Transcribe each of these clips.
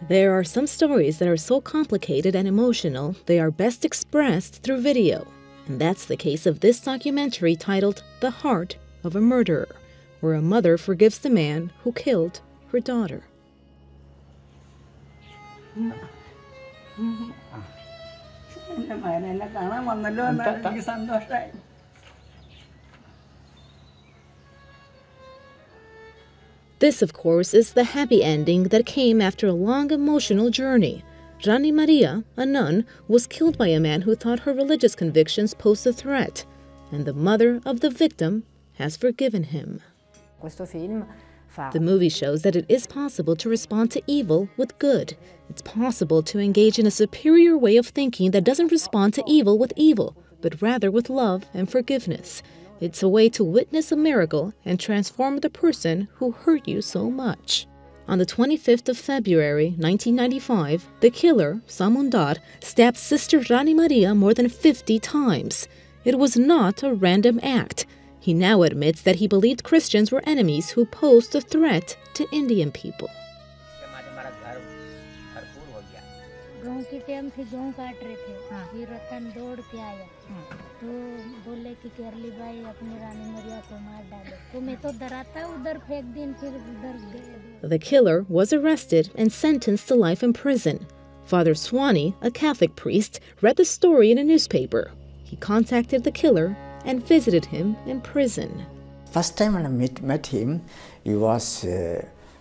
There are some stories that are so complicated and emotional, they are best expressed through video. And that's the case of this documentary titled The Heart of a Murderer, where a mother forgives the man who killed her daughter. This, of course, is the happy ending that came after a long emotional journey. Rani Maria, a nun, was killed by a man who thought her religious convictions posed a threat, and the mother of the victim has forgiven him. The movie shows that it is possible to respond to evil with good. It's possible to engage in a superior way of thinking that doesn't respond to evil with evil, but rather with love and forgiveness. It's a way to witness a miracle and transform the person who hurt you so much. On the 25th of February, 1995, the killer, Samundar, stabbed Sister Rani Maria more than 50 times. It was not a random act. He now admits that he believed Christians were enemies who posed a threat to Indian people. The killer was arrested and sentenced to life in prison. Father Swani, a Catholic priest, read the story in a newspaper. He contacted the killer and visited him in prison. First time when I met him, he was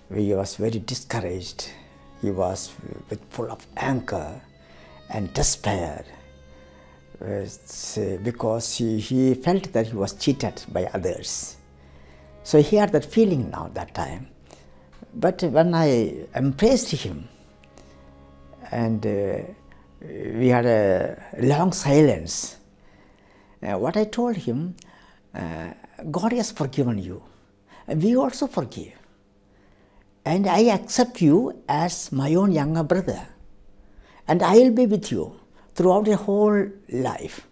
very discouraged. He was full of anger and despair because he felt that he was cheated by others. So he had that feeling now that time. But when I embraced him and we had a long silence, what I told him, God has forgiven you, and we also forgive. And I accept you as my own younger brother, and I will be with you throughout your whole life.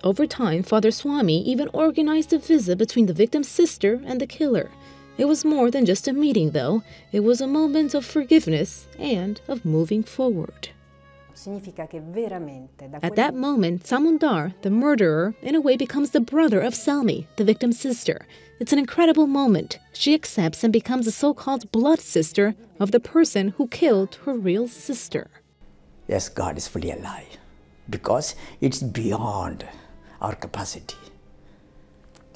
Over time, Father Swami even organized a visit between the victim's sister and the killer. It was more than just a meeting, though. It was a moment of forgiveness and of moving forward. At that moment, Samundar, the murderer, in a way becomes the brother of Selmi, the victim's sister. It's an incredible moment. She accepts and becomes a so-called blood sister of the person who killed her real sister. Yes, God is fully alive because it's beyond our capacity.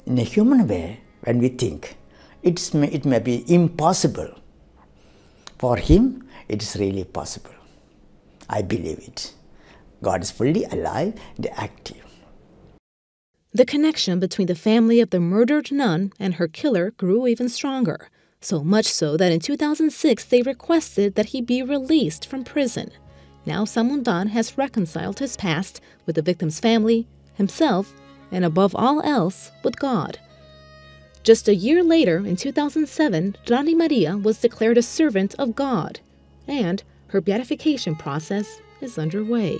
In a human way, when we think, it may be impossible. For him, it is really possible. I believe it. God is fully alive and active. The connection between the family of the murdered nun and her killer grew even stronger, so much so that in 2006 they requested that he be released from prison. Now Samundar has reconciled his past with the victim's family, himself, and above all else, with God. Just a year later, in 2007, Rani Maria was declared a servant of God, and her beatification process is underway.